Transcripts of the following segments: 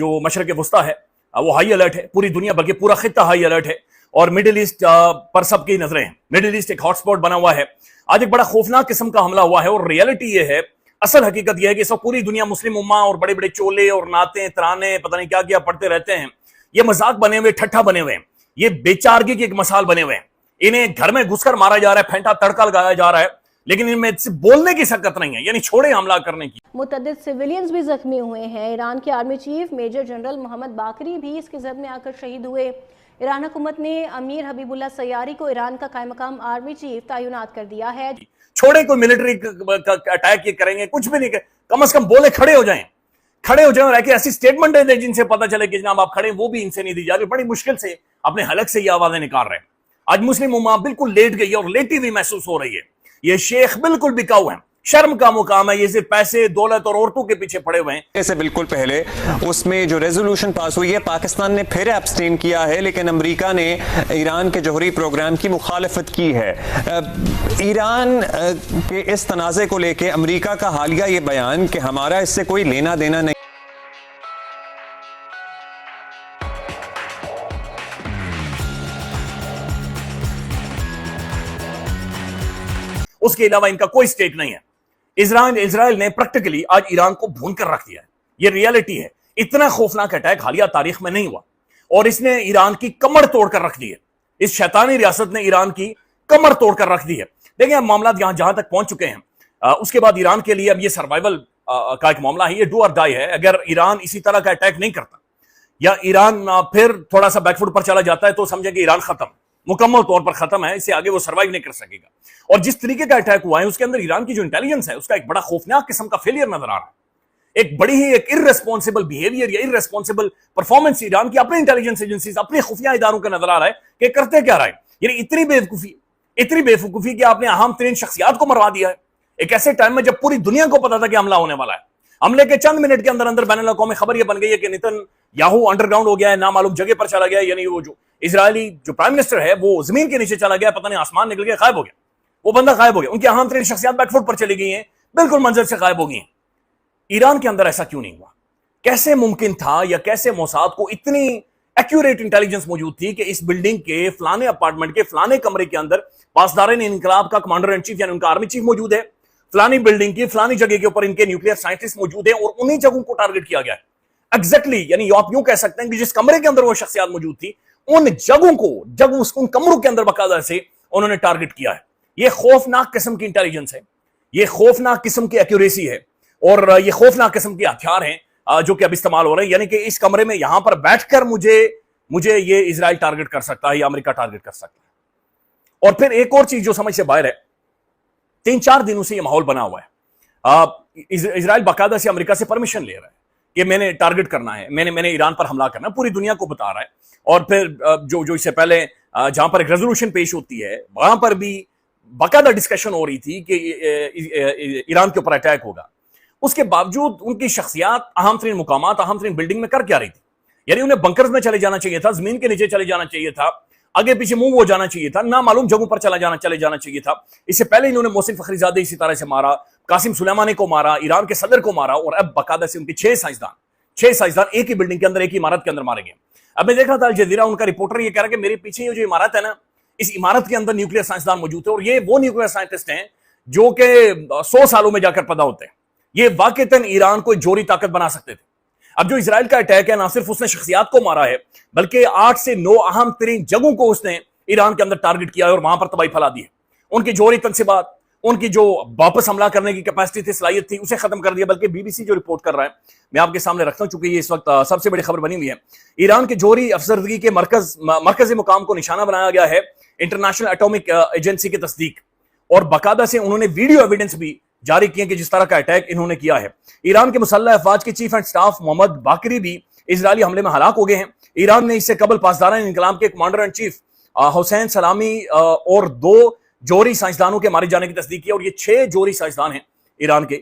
جو مشرق وسطی ہے وہ ہائی الرٹ ہے، پوری دنیا بلکہ پورا خطہ ہائی الرٹ ہے، اور مڈل ایسٹ پر سب کی نظریں ہیں۔ مڈل ایسٹ ایک ہاٹ سپاٹ بنا ہوا ہے۔ آج ایک بڑا خوفناک قسم کا حملہ ہوا ہے، اور ریئلٹی یہ ہے، اصل حقیقت یہ ہے کہ اس وقت پوری دنیا مسلم امہ اور بڑے بڑے چولے اور نعتیں ترانے پتہ نہیں کیا کیا پڑھتے رہتے ہیں، یہ مذاق بنے ہوئے، ٹھٹھا بنے ہوئے ہیں، یہ بے چارگی کی ایک مثال بنے ہوئے ہیں۔ انہیں گھر میں گھس کر مارا جا رہا ہے، پھینٹا تڑکا لگایا جا رہا ہے، لیکن ان میں سے بولنے کی سکت نہیں ہے، یعنی چھوڑے حملہ کرنے کی۔ متعدد سیویلینز بھی زخمی ہوئے ہیں۔ ایران کے آرمی چیف میجر جنرل محمد باقری بھی اس کی زد میں آ کر شہید ہوئے۔ ایران حکومت نے امیر حبیب اللہ سیاری کو ایران کا قائم مقام آرمی چیف تعینات کر دیا ہے۔ چھوڑے کوئی ملٹری اٹیک یہ کریں گے، کچھ بھی نہیں، کم از کم بولے کھڑے ہو جائیں اور ایسی سٹیٹمنٹ دیں جن سے پتہ چلے کہ جناب آپ کھڑے ہیں، وہ بھی ان سے نہیں دی جا رہی۔ بڑی مشکل سے اپنے حلق سے یہ آوازیں نکال رہے ہیں۔ آج مسلم امہ بالکل لیٹ گئی ہے اور لیٹی ہوئی محسوس ہو رہی ہے۔ یہ شیخ بالکل بکاؤ ہیں، شرم کا مقام ہے، یہ صرف پیسے، دولت اور عورتوں کے پیچھے پڑے ہوئے ہیں۔ ایسے بالکل پہلے اس میں جو ریزولوشن پاس ہوئی ہے، پاکستان نے پھر ایبسٹین کیا ہے، لیکن امریکہ نے ایران کے جوہری پروگرام کی مخالفت کی ہے۔ ایران کے اس تنازع کو لے کے امریکہ کا حالیہ یہ بیان کہ ہمارا اس سے کوئی لینا دینا نہیں۔ اس کے علاوہ ان کا کوئی سٹیک نہیں ہے۔ اسرائیل نے پریکٹیکلی آج ایران کو بھون کر رکھ دیا ہے، یہ ریئلٹی ہے۔ اتنا خوفناک اٹیک حالیہ تاریخ میں نہیں ہوا، اور اس نے ایران کی کمر توڑ کر رکھ دی ہے۔ اس شیطانی ریاست نے ایران کی کمر توڑ کر رکھ دی ہے۔ دیکھیں اب معاملات یہاں جہاں تک پہنچ چکے ہیں، اس کے بعد ایران کے لیے اب یہ سروائیول کا ایک معاملہ ہے، یہ ڈو اور ڈائی ہے۔ اگر ایران اسی طرح کا اٹیک نہیں کرتا یا ایران پھر تھوڑا سا بیک فوٹ پر چلا جاتا ہے تو سمجھے کہ ایران ختم، مکمل طور پر ختم ہے، اس سے آگے وہ سروائیو نہیں کر سکے گا۔ اور جس طریقے کا اٹیک ہوا ہے اس کے اندر ایران کی جو انٹیلیجنس ہے اس کا ایک بڑا خوفناک قسم کا فیلئر نظر آ رہا ہے۔ ایک بڑی ہی ایک ارریسپونسبل بیہیویئر یا ارریسپونسبل پرفارمنس ایران کی اپنے انٹیلیجنس ایجنسیز، اپنے خفیہ اداروں کا نظر آ رہا ہے کہ کرتے کیا رہا ہے۔ یعنی اتنی بے وقوفی کہ آپ نے اہم ترین شخصیات کو مروا دیا ہے ایک ایسے ٹائم میں جب پوری دنیا کو پتا تھا کہ حملہ ہونے والا ہے۔ حملے کے چند منٹ کے اندر اندر بین الاقوامی خبر یہ بن گئی ہے کہ نیتن یاہو انڈر گراؤنڈ ہو گیا ہے، نامعلوم جگہ پر چلا گیا ہے، یعنی وہ جو اسرائیلی جو پرائم منسٹر ہے وہ زمین کے نیچے چلا گیا، پتہ نہیں آسمان نکل گیا، غائب ہو گیا، وہ بندہ غائب ہو گیا۔ ان کی اہم ترین شخصیات بیک فوٹ پر چلی گئی ہیں، بالکل منظر سے غائب ہو گئی ہیں۔ ایران کے اندر ایسا کیوں نہیں ہوا؟ کیسے ممکن تھا یا کیسے موساد کو اتنی ایکوریٹ انٹیلیجنس موجود تھی کہ اس بلڈنگ کے فلانے اپارٹمنٹ کے فلانے کمرے کے اندر پاسداران انقلاب کا کمانڈر ان چیف یعنی ان کا آرمی چیف موجود ہے، فلانی بلڈنگ کی فلانی جگہ کے اوپر ان کے نیوکلیئر سائنٹسٹ موجود ہیں، اور انہی جگہوں کو ٹارگٹ کیا گیا ہے ایگزیکٹلی۔ یعنی آپ یوں کہہ سکتے ہیں کہ جس کمرے کے اندر وہ شخصیات موجود تھی ان جگہوں کو ان کمروں کے اندر باقاعدہ سے انہوں نے ٹارگٹ کیا ہے۔ یہ خوفناک قسم کی انٹیلیجنس ہے، یہ خوفناک قسم کی ایکوریسی ہے، اور یہ خوفناک قسم کے ہتھیار ہیں جو کہ اب استعمال ہو رہے ہیں۔ یعنی کہ اس کمرے میں یہاں پر بیٹھ کر مجھے یہ اسرائیل ٹارگٹ کر سکتا ہے یا امریکہ ٹارگٹ کر سکتا ہے۔ اور پھر ایک اور چیز جو سمجھ سے باہر ہے، 3-4 دنوں سے یہ ماحول بنا ہوا ہے۔ اسرائیل باقاعدہ سے امریکہ سے پرمیشن لے رہا ہے کہ میں نے ٹارگٹ کرنا ہے، میں نے ایران پر حملہ کرنا ہے، پوری دنیا کو بتا رہا ہے۔ اور پھر جو اس سے پہلے جہاں پر ایک ریزولوشن پیش ہوتی ہے وہاں پر بھی باقاعدہ ڈسکشن ہو رہی تھی کہ ایران کے اوپر اٹیک ہوگا۔ اس کے باوجود ان کی شخصیات اہم ترین مقامات، اہم ترین بلڈنگ میں کر کیا رہی تھی؟ یعنی انہیں بنکرز میں چلے جانا چاہیے تھا، زمین کے نیچے چلے جانا چاہیے تھا، آگے پیچھے منہ ہو جانا چاہیے تھا، نامعلوم جگہوں پر چلے جانا چاہیے تھا۔ اس سے پہلے انہوں نے محسن فخری زادہ اسی طرح سے مارا، قاسم سلیمانی کو مارا، ایران کے صدر کو مارا، اور اب باقاعدہ سے ان کے 6 سائنسدان ایک ہی بلڈنگ کے اندر، ایک ہی عمارت کے اندر مارے گئے۔ اب میں دیکھ رہا تھا الجزیرہ، ان کا رپورٹر یہ کہہ رہا ہے کہ میرے پیچھے یہ جو عمارت ہے نا، اس عمارت کے اندر نیوکلیئر سائنسدان موجود ہے، اور یہ وہ نیوکلیئر سائنٹسٹ ہیں جو کہ 100 سالوں میں جا کر پیدا ہوتے ہیں۔ یہ واقعتاً ایران کو جوہری طاقت بنا سکتے تھے۔ اب جو اسرائیل کا اٹیک ہے، نہ صرف اس نے شخصیات کو مارا ہے بلکہ 8 سے 9 اہم ترین جگہوں کو اس نے ایران کے اندر ٹارگٹ کیا ہے اور وہاں پر تباہی پھیلا دی ہے۔ ان کی جوہری تنصیبات، ان کی جو واپس حملہ کرنے کی کیپیسٹی تھی، صلاحیت تھی، اسے ختم کر دیا۔ بلکہ بی بی سی جو رپورٹ کر رہا ہے میں آپ کے سامنے رکھتا ہوں، چونکہ یہ اس وقت سب سے بڑی خبر بنی ہوئی ہے۔ ایران کے جوہری افسردگی کے مرکزی مقام کو نشانہ بنایا گیا ہے انٹرنیشنل ایٹمک ایجنسی کی تصدیق، اور باقاعدہ سے انہوں نے ویڈیو ایویڈنس بھی جاری کیے کہ جس طرح کا اٹیک انہوں نے کیا ہے۔ ایران کے مسلح افواج کے چیف اینڈ سٹاف محمد باقری بھی اسرائیلی حملے میں ہلاک ہو گئے ہیں۔ ایران نے اس سے قبل پاسداران انقلاب کے کمانڈر ان چیف حسین سلامی اور 2 جوہری سائنسدانوں کے مارے جانے کی تصدیق کی، اور یہ 6 جوہری سائنسدان ہیں ایران کے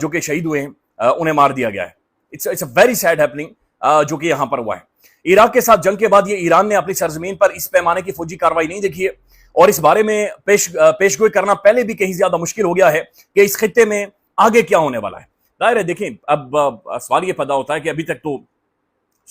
جو کہ شہید ہوئے ہیں، انہیں مار دیا گیا ہے۔ It's a very sad happening جو کہ یہاں پر ہوا ہے۔ عراق کے ساتھ جنگ کے بعد یہ ایران نے اپنی سرزمین پر اس پیمانے کی فوجی کارروائی نہیں دیکھی ہے، اور اس بارے میں پیش گوئی کرنا پہلے بھی کہیں زیادہ مشکل ہو گیا ہے کہ اس خطے میں آگے کیا ہونے والا ہے۔ ظاہر ہے دیکھیں اب سوال یہ پیدا ہوتا ہے کہ ابھی تک تو